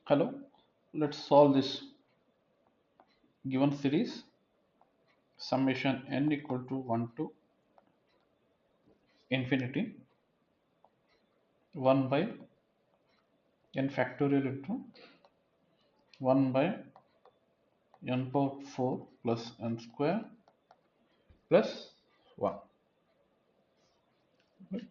Hello, let's solve this given series summation n equal to 1 to infinity 1 by n factorial into 1 by n power 4 plus n square plus 1. Right.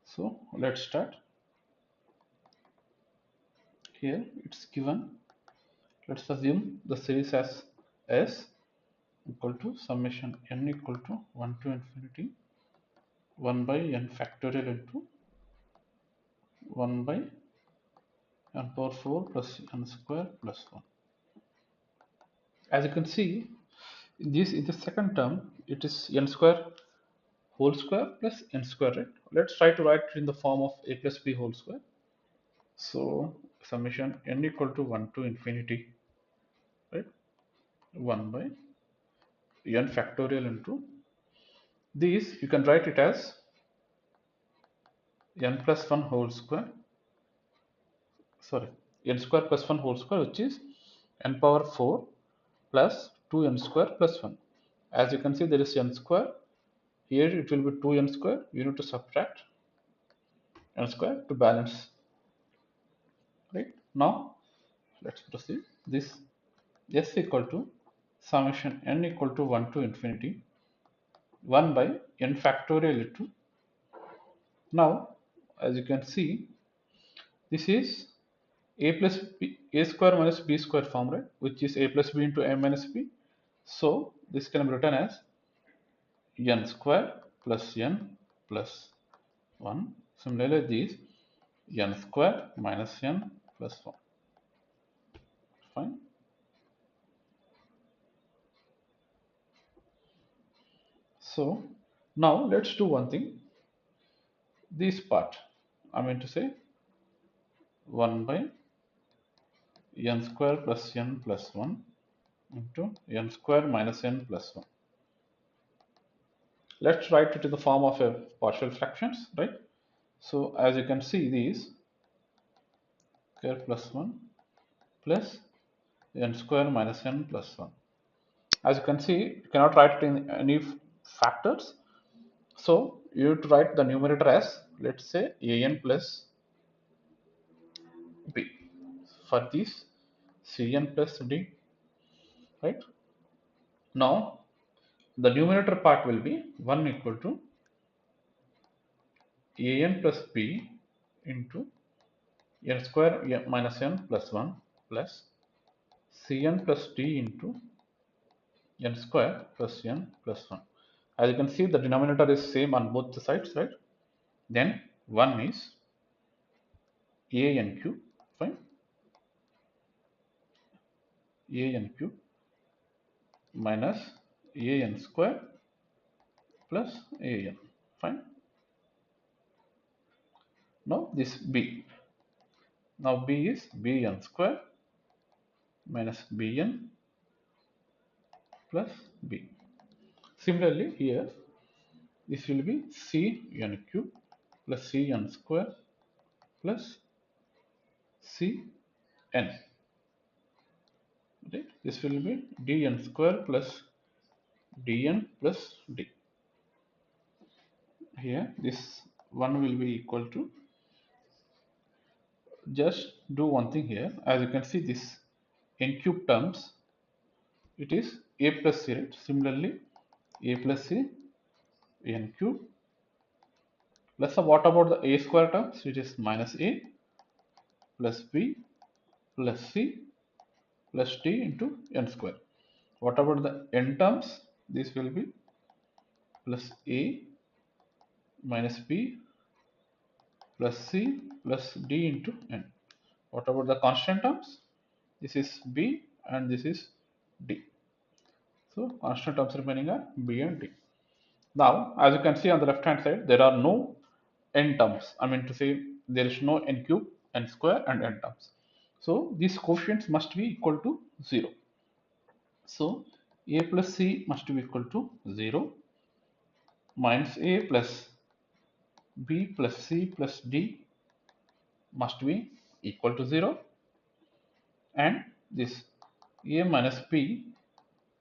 So let's start. Here it's given. Let's assume the series as S equal to summation n equal to 1 to infinity 1 by n factorial into 1 by n power 4 plus n square plus 1. As you can see, in the second term, it is n square whole square plus n square, right? Let's try to write it in the form of a plus b whole square. So summation n equal to 1 to infinity, right? 1 by n factorial into these, you can write it as n plus 1 whole square, sorry, n square plus 1 whole square, which is n power 4 plus 2n square plus 1. As you can see, there is n square. Here it will be 2n square. You need to subtract n square to balance. Right now, let's proceed. This s equal to summation n equal to 1 to infinity 1 by n factorial into. Now, as you can see, this is a plus b, a square minus b square form, right? Which is a plus b into a minus b. So this can be written as n square plus n plus 1. Similarly, these n square minus n plus 1. Fine. So now let's do one thing. This part, I mean to say 1 by n square plus n plus 1 into n square minus n plus 1. Let's write it in the form of a partial fractions, right? So as you can see, these square plus 1 plus n square minus n plus 1. As you can see, you cannot write it in any factors. So you have to write the numerator as, let's say, an plus b. For this, cn plus d, right? Now the numerator part will be 1 equal to an plus b into n square minus n plus 1 plus cn plus d into n square plus n plus 1. As you can see, the denominator is same on both the sides, right? Then 1 is an cube, fine, an cube minus an square plus an, fine. Now this b, now b is bn square minus bn plus b. Similarly, here this will be cn cube plus cn square plus cn. Right? This will be dn square plus dn plus d. Here this one will be equal to, just do one thing here. As you can see, this n cube terms, it is a plus c, right? Similarly, a plus c n cube plus what about the a square terms? It is minus a plus b plus c plus d into n square. What about the n terms? This will be plus a minus b plus c plus d into n. What about the constant terms? This is b and this is d. So constant terms remaining are b and d. Now, as you can see on the left hand side, there are no n terms. I mean to say, there is no n cube, n square and n terms. So these coefficients must be equal to 0. So a plus c must be equal to 0 minus a plus b plus c plus d must be equal to 0. and this a minus b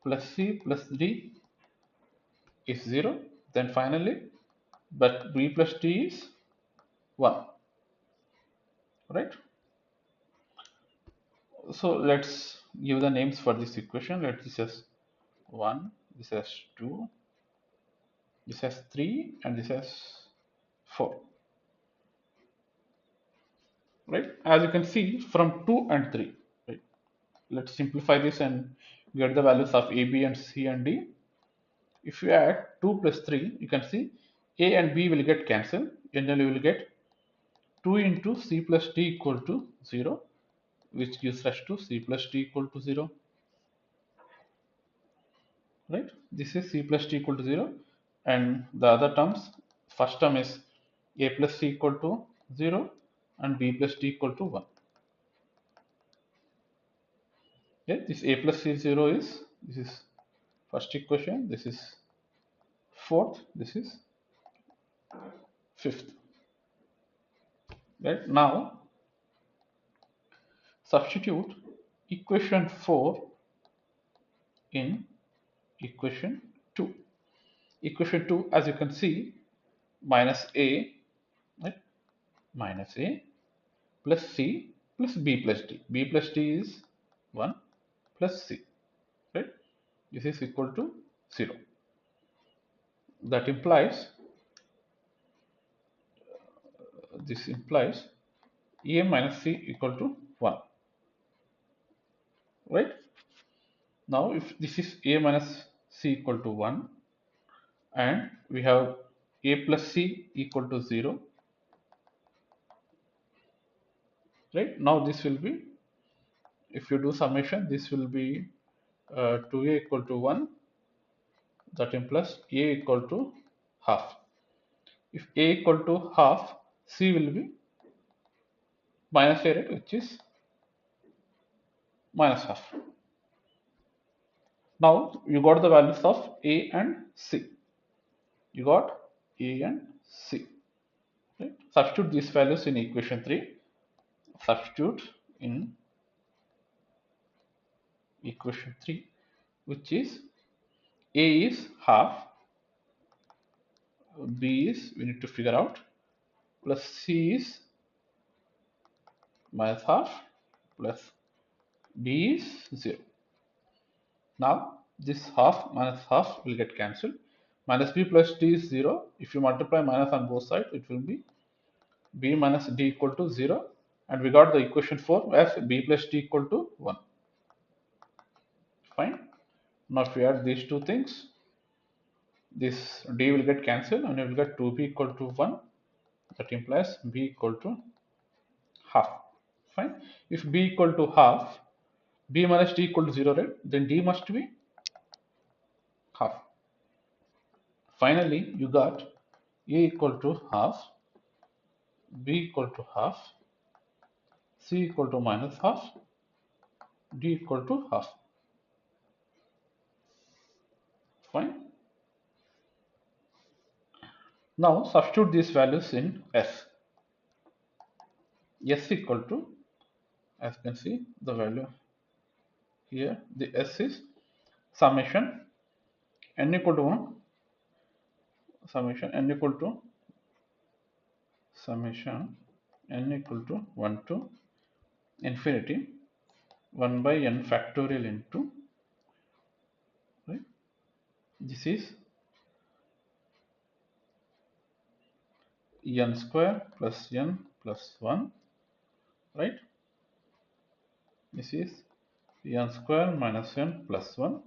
plus c plus d is 0. Then finally, but b plus d is 1, right? So let's give the names for this equation. Let this as 1, this as 2, this as 3, and this as 4, right? As you can see from 2 and 3, right? Let's simplify this and get the values of a, b, and c and d. If you add 2 plus 3, you can see a and b will get cancelled, and then you will get 2 into c plus d equal to 0, which gives us to c plus d equal to 0, right? This is c plus d equal to 0, and the other terms, first term is a plus c equal to 0 and b plus d equal to 1. Yeah, this a plus c 0 is, this is first equation, this is fourth, this is fifth. Right, now substitute equation 4 in equation 2. Equation 2, as you can see, minus a, right, minus a plus c plus b plus d. B plus d is 1 plus c, right? This is equal to 0. That implies, this implies a minus c equal to 1, right? Now if this is a minus c equal to 1 and we have a plus c equal to 0, right? Now this will be, if you do summation, this will be 2a equal to 1, that implies a equal to half. If a equal to half, c will be minus a, right, which is minus half. Now you got the values of a and c. You got a and c. Right? Substitute these values in equation 3. Substitute in equation 3, which is a is half, b is, we need to figure out, plus c is minus half, plus d is 0. Now this half minus half will get cancelled. Minus b plus d is 0. If you multiply minus on both sides, it will be b minus d equal to 0. And we got the equation 4 as b plus d equal to 1. Fine. Now if we add these two things, this d will get cancelled and you will get 2b equal to 1. That implies b equal to half. Fine. If b equal to half, b minus d equal to 0, right? Then d must be half. Finally, you got a equal to half, b equal to half, c equal to minus half, d equal to half. Fine. Now substitute these values in S. S equal to, as you can see, the value here, the S is summation n equal to 1, summation n equal to, summation n equal to 1 to infinity 1 by n factorial into, right? This is n square plus n plus 1, right? This is n square minus n plus 1.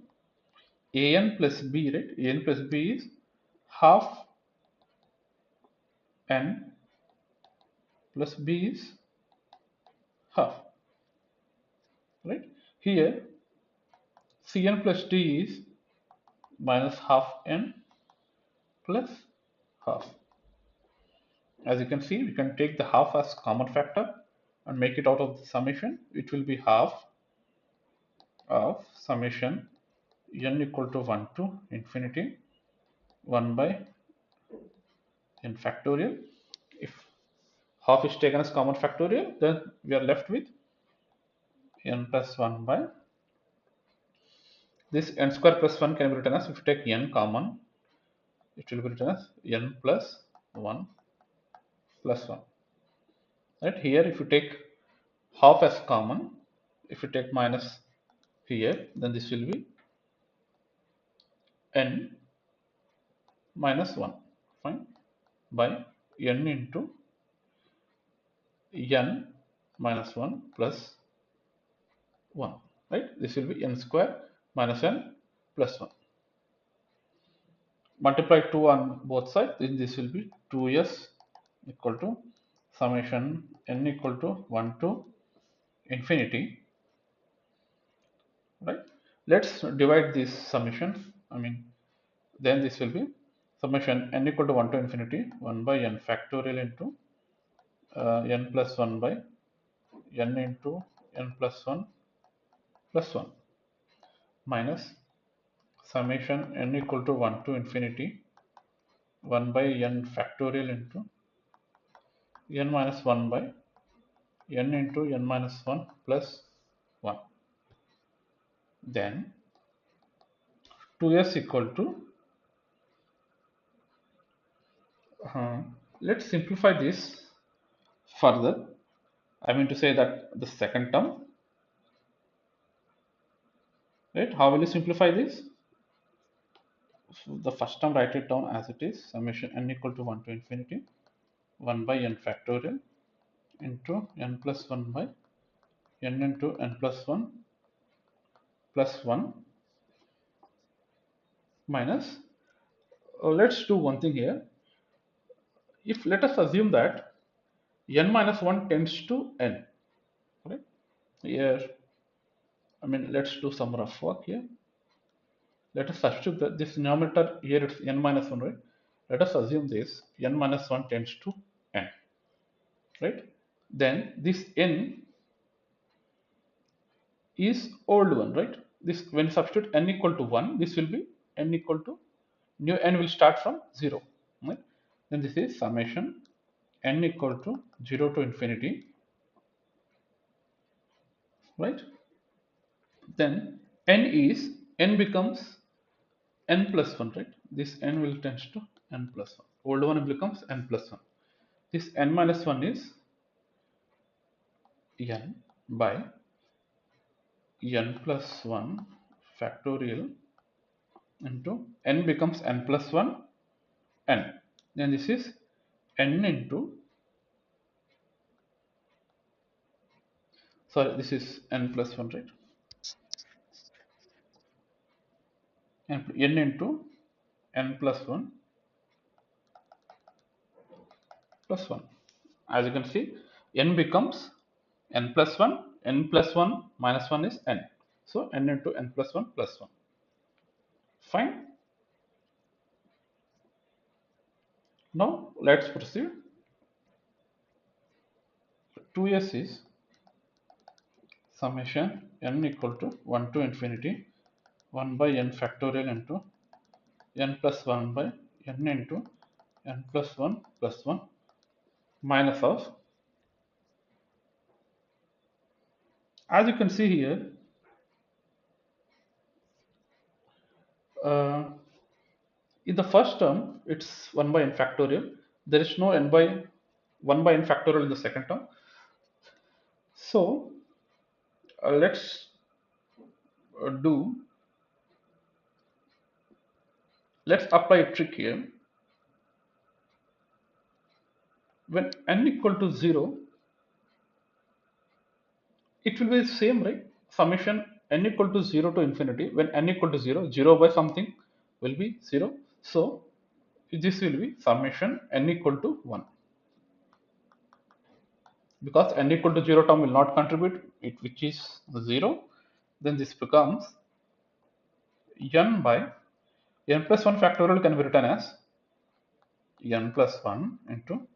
An plus b, right? An plus b is half n plus b is half, right? Here cn plus d is minus half n plus half. As you can see, we can take the half as common factor and make it out of the summation. It will be half of summation n equal to 1 to infinity 1 by n factorial. If half is taken as common factorial, then we are left with n plus 1 by this n square plus 1 can be written as, if you take n common, it will be written as n plus 1 plus 1. Right here, if you take half as common, if you take minus here, then this will be n minus 1, fine, by n into n minus 1 plus 1, right? This will be n square minus n plus 1. Multiply 2 on both sides, then this will be 2s equal to summation n equal to 1 to infinity, right? Let's divide this summation. Then this will be summation n equal to 1 to infinity 1 by n factorial into n plus 1 by n into n plus 1 plus 1 minus summation n equal to 1 to infinity 1 by n factorial into n minus 1 by n into n minus 1 plus 1. Then 2s equal to, let's simplify this further. I mean to say that the second term, right? How will you simplify this? The first term, write it down as it is, summation n equal to 1 to infinity 1 by n factorial into n plus 1 by n into n plus 1 plus 1 minus, let's do one thing here. If let us assume that n minus 1 tends to n, right? Here, let's do some rough work here. Let us substitute that this denominator here, it's n minus 1, right? Let us assume this n minus 1 tends to n, right? Then this n is old one, right? This, when you substitute n equal to 1, this will be n equal to, new n will start from 0, right? Then this is summation n equal to 0 to infinity, right? Then n becomes n plus 1, right? This n will tends to n plus 1, old one becomes n plus 1. This n minus 1 is n by n plus 1 factorial into n becomes n plus 1 n. Then this is n into, sorry, this is n plus 1, right? N into n plus 1 plus 1. As you can see, n becomes n plus 1, n plus 1 minus 1 is n. So n into n plus 1 plus 1. Fine. Now let's proceed. 2s is summation n equal to 1 to infinity 1 by n factorial into n plus 1 by n into n plus 1 plus 1 minus of, as you can see here, in the first term it's 1 by n factorial. There is no n by 1 by n factorial in the second term. So let's apply a trick here. When n equal to 0, it will be the same, right? Summation n equal to 0 to infinity, when n equal to 0, 0 by something will be 0. So this will be summation n equal to 1, because n equal to 0 term will not contribute it, which is 0. Then this becomes n by n plus 1 factorial can be written as n plus 1 into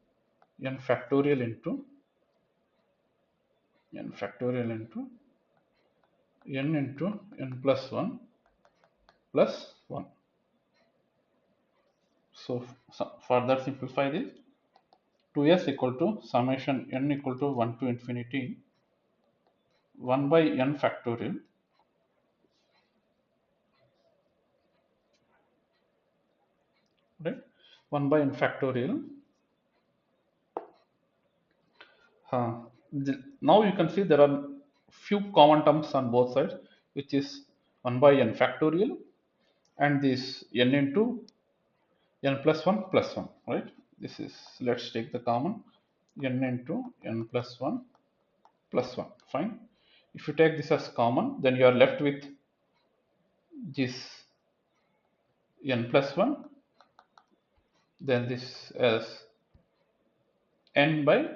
n factorial into n factorial into n into n plus 1 plus 1. So further simplify this, 2s equal to summation n equal to 1 to infinity 1 by n factorial, right? 1 by n factorial. Now you can see there are few common terms on both sides, which is 1 by n factorial and this n into n plus 1 plus 1, right? This is, let's take the common, n into n plus 1 plus 1, fine. If you take this as common, then you are left with this n plus 1, then this as n by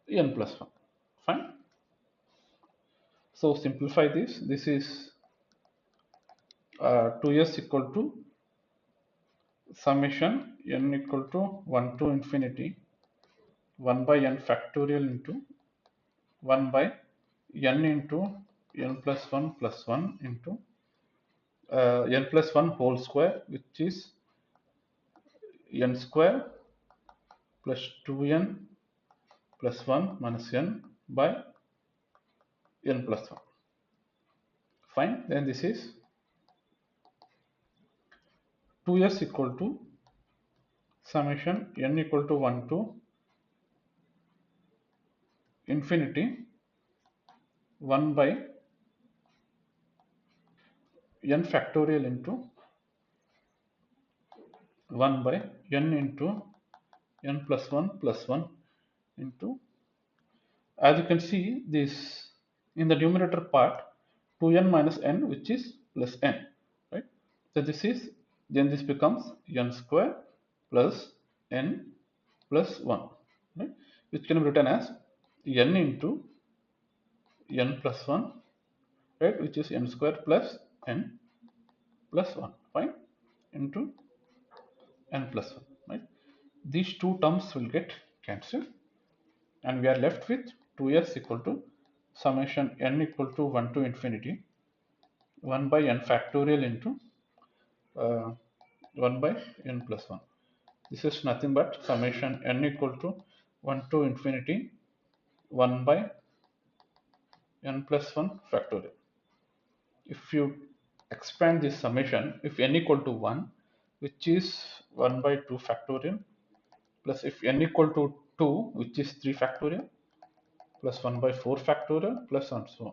n plus 1, fine. So simplify this. This is 2s equal to summation n equal to 1 to infinity 1 by n factorial into 1 by n into n plus 1 plus 1 into n plus 1 whole square, which is n square plus 2n plus 1 minus n by n plus 1, fine. Then this is 2s equal to summation n equal to 1 to infinity 1 by n factorial into 1 by n into n plus 1 plus 1 into, as you can see, this in the numerator part 2n minus n, which is plus n, right? So this is, then this becomes n square plus n plus 1, right? Which can be written as n into n plus 1, right? Which is n square plus n plus 1, fine, into n plus 1, right? These two terms will get cancelled and we are left with 2s equal to summation n equal to 1 to infinity 1 by n factorial into 1 by n plus 1. This is nothing but summation n equal to 1 to infinity 1 by n plus 1 factorial. If you expand this summation, if n equal to 1, which is 1 by 2 factorial, plus if n equal to 2, which is 3 factorial, plus 1 by 4 factorial, plus and so on.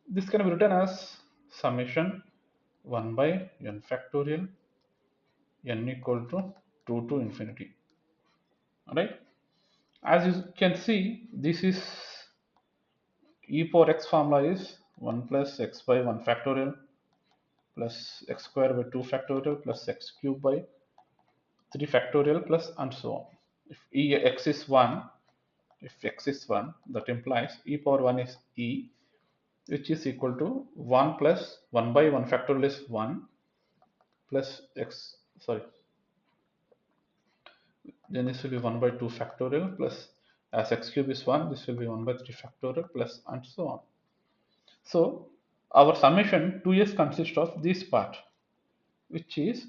This can be written as summation 1 by n factorial n equal to 2 to infinity, right? As you can see, this is e power x formula is 1 plus x by 1 factorial plus x square by 2 factorial plus x cube by 3 factorial plus and so on. If x is 1, if x is 1, that implies e power 1 is e, which is equal to 1 plus 1 by 1 factorial is 1 plus x, sorry, then this will be 1 by 2 factorial plus, as x cube is 1, this will be 1 by 3 factorial plus and so on. So our summation 2s consists of this part, which is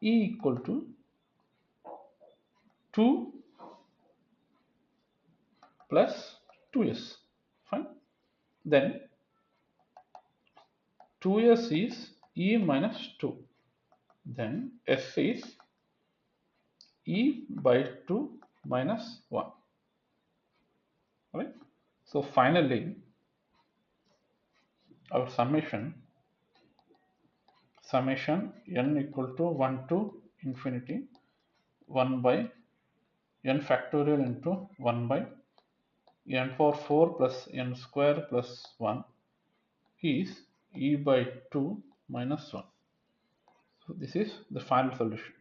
e equal to 2 plus 2s, fine. Then 2s is e minus 2, then s is e by 2 minus 1, right? So finally our summation n equal to 1 to infinity 1 by n factorial into 1 by n power 4 plus n square plus 1 is e by 2 minus 1. So this is the final solution.